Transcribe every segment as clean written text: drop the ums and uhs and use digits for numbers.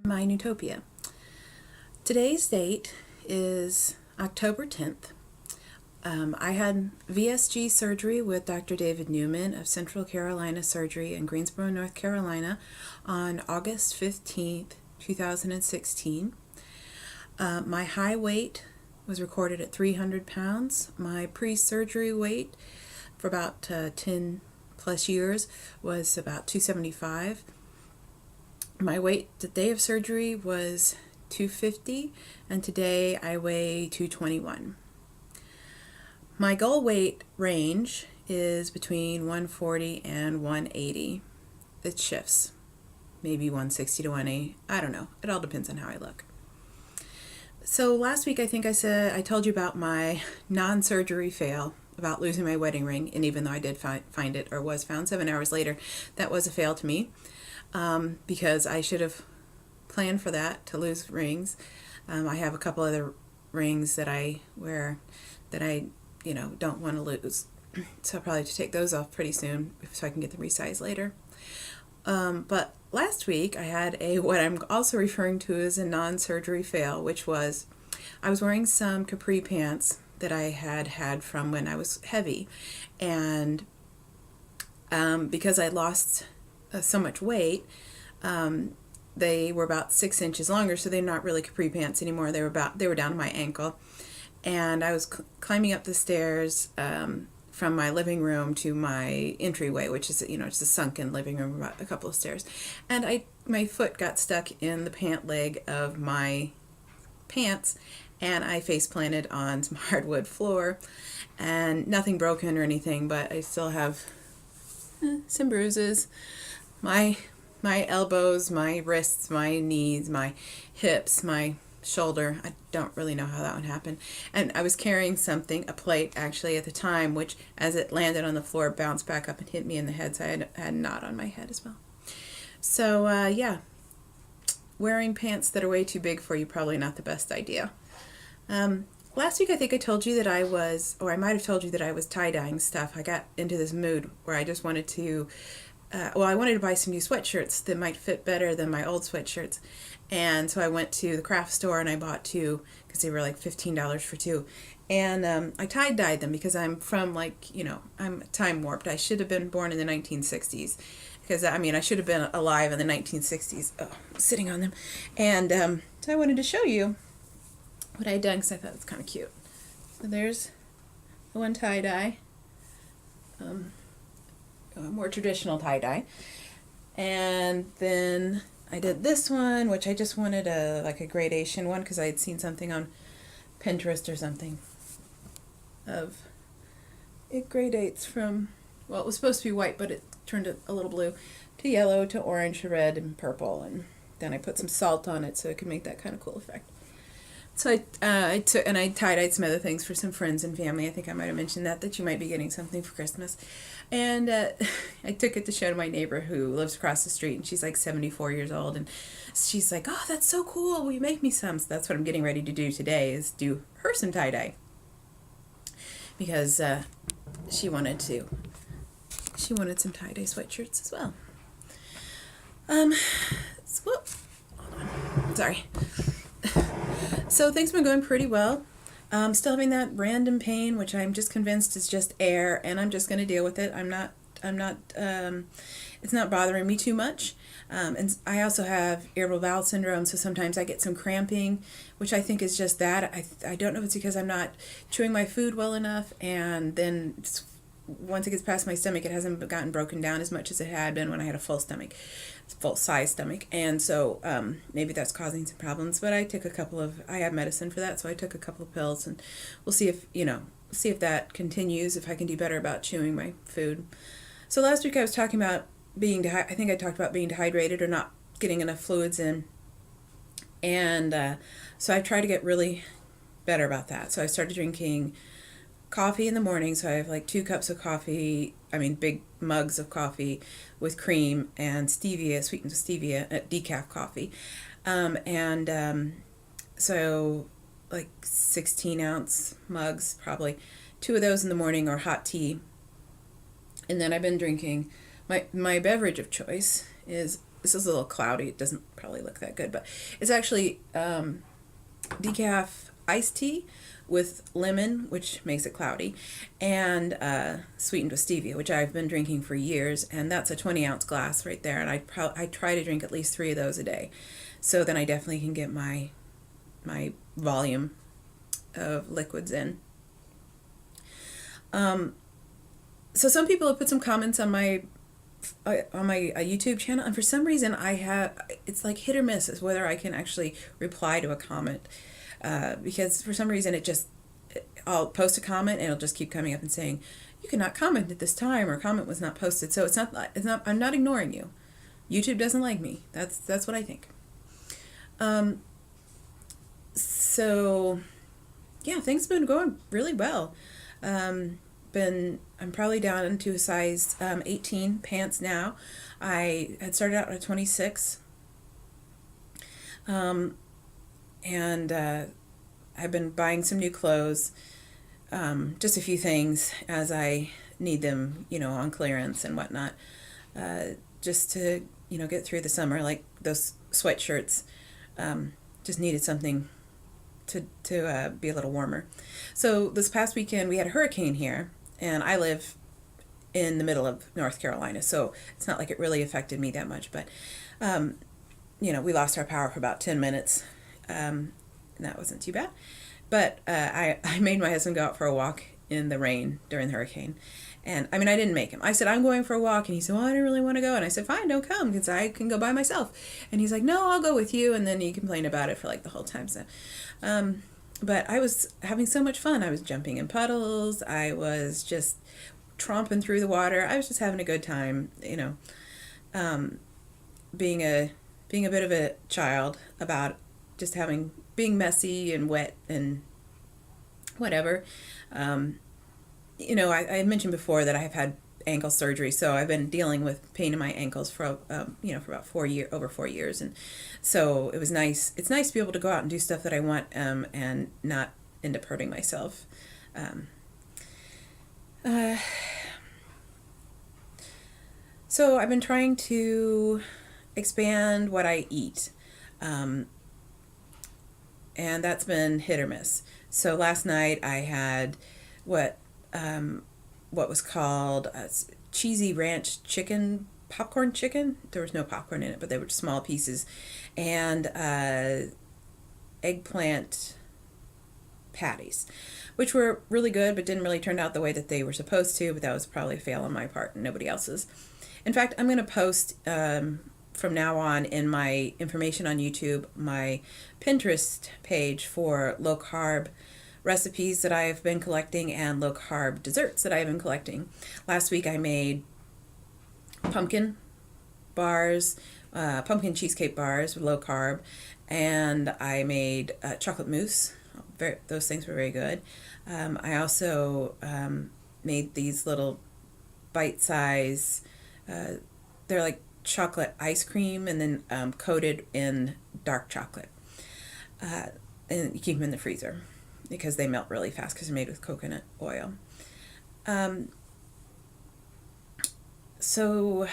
My Newtopia. Today's date is October 10th. I had VSG surgery with Dr. David Newman of Central Carolina Surgery in Greensboro, North Carolina on August 15th, 2016. My high weight was recorded at 300 pounds. My pre-surgery weight for about 10 plus years was about 275. My weight the day of surgery was 250, and today I weigh 221. My goal weight range is between 140 and 180. It shifts, maybe 160 to 180. I don't know. It all depends on how I look. So last week I think I told you about my non-surgery fail about losing my wedding ring, and even though I did find it, or was found 7 hours later, that was a fail to me. Because I should have planned for that, to lose rings. I have a couple other rings that I wear that I, don't want to lose. So I'll probably have to take those off pretty soon so I can get them resized later. But last week I had what I'm also referring to as a non-surgery fail, which was I was wearing some capri pants that I had from when I was heavy. And because I lost so much weight, they were about 6 inches longer, so they're not really capri pants anymore. They were down to my ankle, and I was climbing up the stairs from my living room to my entryway, which is just a sunken living room, about a couple of stairs, and my foot got stuck in the pant leg of my pants, and I face planted on some hardwood floor, and nothing broken or anything, but I still have some bruises. My elbows, my wrists, my knees, my hips, my shoulder. I don't really know how that one happened. And I was carrying something, a plate actually at the time, which as it landed on the floor bounced back up and hit me in the head, so I had a knot on my head as well. So wearing pants that are way too big for you, probably not the best idea. Last week I think I told you that I might have told you that I was tie-dyeing stuff. I got into this mood where I just wanted to I wanted to buy some new sweatshirts that might fit better than my old sweatshirts. And so I went to the craft store and I bought two because they were like $15 for two. And I tie-dyed them because I'm from I'm time warped. I should have been born in the 1960s because I should have been alive in the 1960s. Oh, I'm sitting on them. And so I wanted to show you what I had done because I thought it was kind of cute. So there's the one tie-dye. A more traditional tie-dye, and then I did this one, which I just wanted a gradation one because I had seen something on Pinterest or something of it gradates from, it was supposed to be white, but it turned a little blue, to yellow, to orange, to red, and purple, and then I put some salt on it so it could make that kind of cool effect. So I tie-dyed some other things for some friends and family. I think I might have mentioned that you might be getting something for Christmas. And I took it to show to my neighbor who lives across the street, and she's like 74 years old, and she's like, "Oh, that's so cool. Will you make me some?" So that's what I'm getting ready to do today, is do her some tie-dye. Because she wanted some tie-dye sweatshirts as well. Hold on. Sorry. So things have been going pretty well. Still having that random pain, which I'm just convinced is just air, and I'm just going to deal with it. It's not bothering me too much. And I also have irritable bowel syndrome, so sometimes I get some cramping, which I think is just that. I don't know if it's because I'm not chewing my food well enough, and then once it gets past my stomach, it hasn't gotten broken down as much as it had been when I had a full-size stomach, and so maybe that's causing some problems. But I have medicine for that, so I took a couple of pills, and we'll see if that continues, if I can do better about chewing my food. So last week I was talking about I think I talked about being dehydrated or not getting enough fluids in, and so I try to get really better about that. So I started drinking coffee in the morning, so I have 2 cups of coffee, big mugs of coffee with cream and stevia, sweetened with stevia, decaf coffee. So 16-ounce mugs, probably 2 of those in the morning, or hot tea. And then I've been drinking, my beverage of choice is this is a little cloudy. It doesn't probably look that good, but it's actually decaf iced tea with lemon, which makes it cloudy, and sweetened with stevia, which I've been drinking for years, and that's a 20-ounce glass right there, and I try to drink at least 3 of those a day, so then I definitely can get my volume of liquids in. So some people have put some comments on my YouTube channel, and for some reason it's like hit or miss as whether I can actually reply to a comment, because for some reason I'll post a comment and it'll just keep coming up and saying you cannot comment at this time, or comment was not posted. So it's not I'm not ignoring you. YouTube doesn't like me. That's what I think. So yeah, things have been going really well. I'm probably down to a size 18 pants now. I had started out at 26, and I've been buying some new clothes, just a few things as I need them, on clearance and whatnot, just to get through the summer. Like those sweatshirts, just needed something to be a little warmer. So this past weekend we had a hurricane here, and I live in the middle of North Carolina, so it's not like it really affected me that much, but we lost our power for about 10 minutes, and that wasn't too bad. But I made my husband go out for a walk in the rain during the hurricane, and I didn't make him. I said, I'm going for a walk, and he said, well, I didn't really want to go, and I said, fine, don't come, because I can go by myself. And he's like, no, I'll go with you, and then he complained about it for like the whole time. So but I was having so much fun. I was jumping in puddles. I was just tromping through the water. I was just having a good time, being a bit of a child about just being messy and wet and whatever. I mentioned before that I have had ankle surgery, so I've been dealing with pain in my ankles for about over 4 years, and so it was nice. It's nice to be able to go out and do stuff that I want, and not end up hurting myself. So I've been trying to expand what I eat, and that's been hit or miss. So last night I had what was called cheesy ranch chicken, popcorn chicken. There was no popcorn in it, but they were small pieces, and eggplant patties, which were really good, but didn't really turn out the way that they were supposed to, but that was probably a fail on my part and nobody else's. In fact, I'm going to post from now on in my information on YouTube, my Pinterest page for low carb recipes that I've been collecting and low carb desserts that I've been collecting. Last week I made pumpkin bars, pumpkin cheesecake bars with low carb, and I made chocolate mousse. Those things were very good. I also made these little bite-size, they're like chocolate ice cream, and then coated in dark chocolate. And you keep them in the freezer because they melt really fast because they're made with coconut oil. So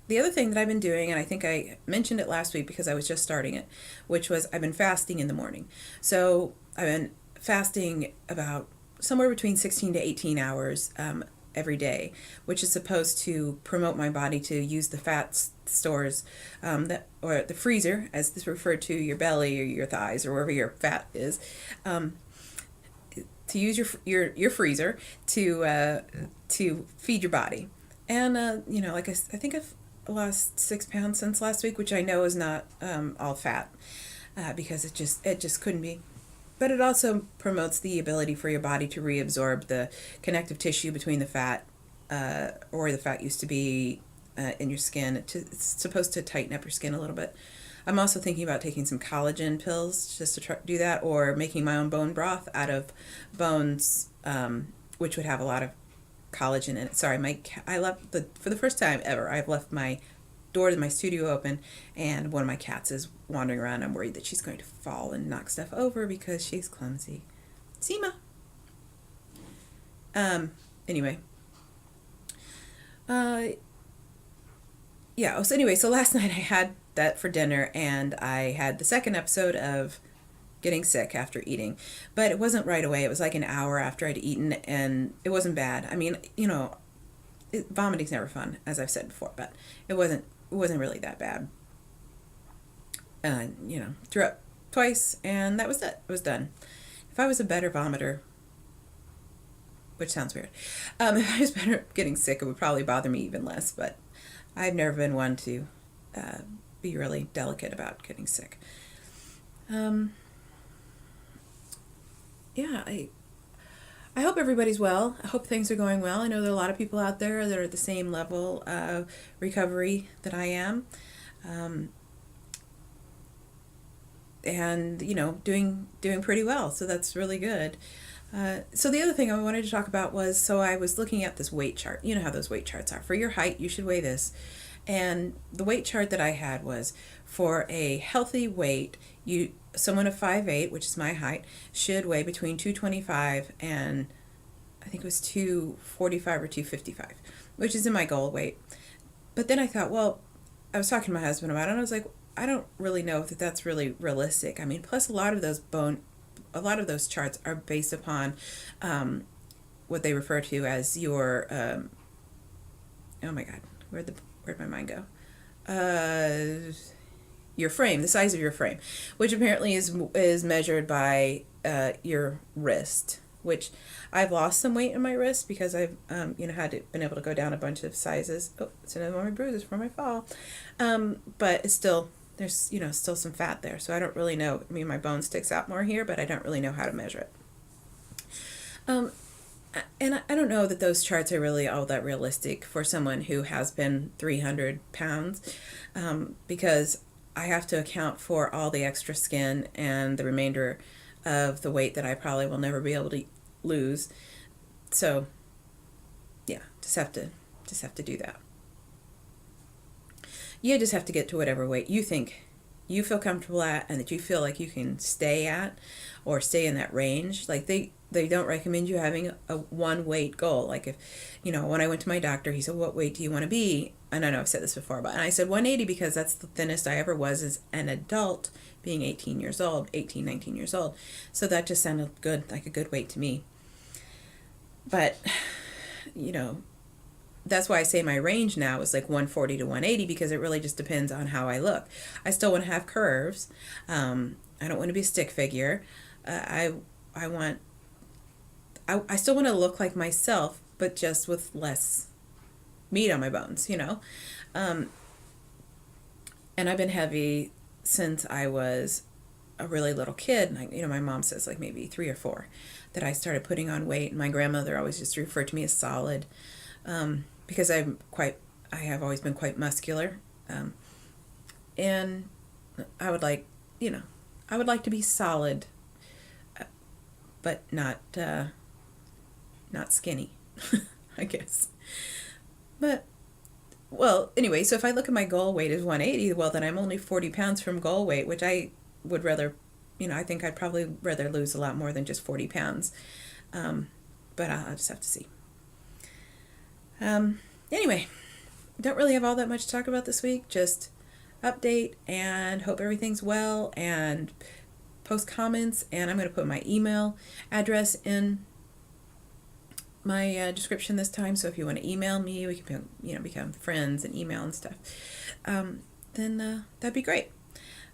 the other thing that I've been doing, and I think I mentioned it last week because I was just starting it, which was I've been fasting in the morning. So I've been fasting about somewhere between 16 to 18 hours every day, which is supposed to promote my body to use the fat stores, or the freezer, as this referred to, your belly or your thighs or wherever your fat is, to use your freezer to feed your body. And like I think I've lost 6 pounds since last week, which I know is not all fat, because it just couldn't be. But it also promotes the ability for your body to reabsorb the connective tissue between the fat, or where the fat used to be in your skin. It's supposed to tighten up your skin a little bit. I'm also thinking about taking some collagen pills just to do that, or making my own bone broth out of bones, which would have a lot of collagen in it. Sorry, for the first time ever, I've left my door to my studio open, and one of my cats is wandering around. I'm worried that she's going to fall and knock stuff over because she's clumsy. Seema. Anyway. yeah. So anyway, so last night I had that for dinner, and I had the second episode of getting sick after eating, but it wasn't right away. It was like an hour after I'd eaten, and it wasn't bad. I mean, vomiting's never fun, as I've said before, but it wasn't really that bad. And threw up twice, and that was it. It was done. If I was a better vomiter, which sounds weird, if I was better at getting sick, it would probably bother me even less. But I've never been one to uh, be really delicate about getting sick. Um, yeah, I hope everybody's well. I hope things are going well. I know there are a lot of people out there that are at the same level of recovery that I am. Um, and doing pretty well, so that's really good. So the other thing I wanted to talk about was, so I was looking at this weight chart. You know how those weight charts are. For your height, you should weigh this. And the weight chart that I had was, for a healthy weight, someone of 5'8", which is my height, should weigh between 225 and I think it was 245 or 255, which is in my goal weight. But then I thought, well, I was talking to my husband about it, and I was like, I don't really know if that's really realistic. I mean, plus a lot of those charts are based upon what they refer to as your oh my God, where'd my mind go? Your frame, the size of your frame, which apparently is measured by your wrist. Which I've lost some weight in my wrist because I've been able to go down a bunch of sizes. Oh, it's another one of my bruises from my fall. But it's still, there's still some fat there, so I don't really know. I mean, my bone sticks out more here, but I don't really know how to measure it. And I don't know that those charts are really all that realistic for someone who has been 300 pounds, because I have to account for all the extra skin and the remainder of the weight that I probably will never be able to lose. So yeah, just have to do that. You just have to get to whatever weight you think you feel comfortable at, and that you feel like you can stay at, or stay in that range. Like they don't recommend you having a one weight goal. Like, if when I went to my doctor, he said, what weight do you want to be? And I know I've said this before, and I said 180 because that's the thinnest I ever was as an adult, being 19, 19 years old. So that just sounded good, like a good weight to me. But that's why I say my range now is like 140 to 180, because it really just depends on how I look. I still want to have curves. I don't want to be a stick figure. I still want to look like myself, but just with less meat on my bones, And I've been heavy since I was a really little kid. And my mom says like maybe 3 or 4 that I started putting on weight. And my grandmother always just referred to me as solid, because I have always been quite muscular. And I would like to be solid, but not skinny, I guess. But, well, anyway, so if I look at my goal weight as 180, well, then I'm only 40 pounds from goal weight, which I would rather, I think I'd probably rather lose a lot more than just 40 pounds. But I'll just have to see. Anyway, don't really have all that much to talk about this week. Just update and hope everything's well, and post comments. And I'm going to put my email address in my description this time. So if you want to email me, we can become friends and email and stuff. Then that'd be great.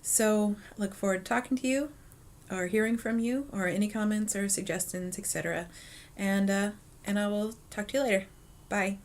So look forward to talking to you, or hearing from you, or any comments or suggestions, etc. And I will talk to you later. Bye.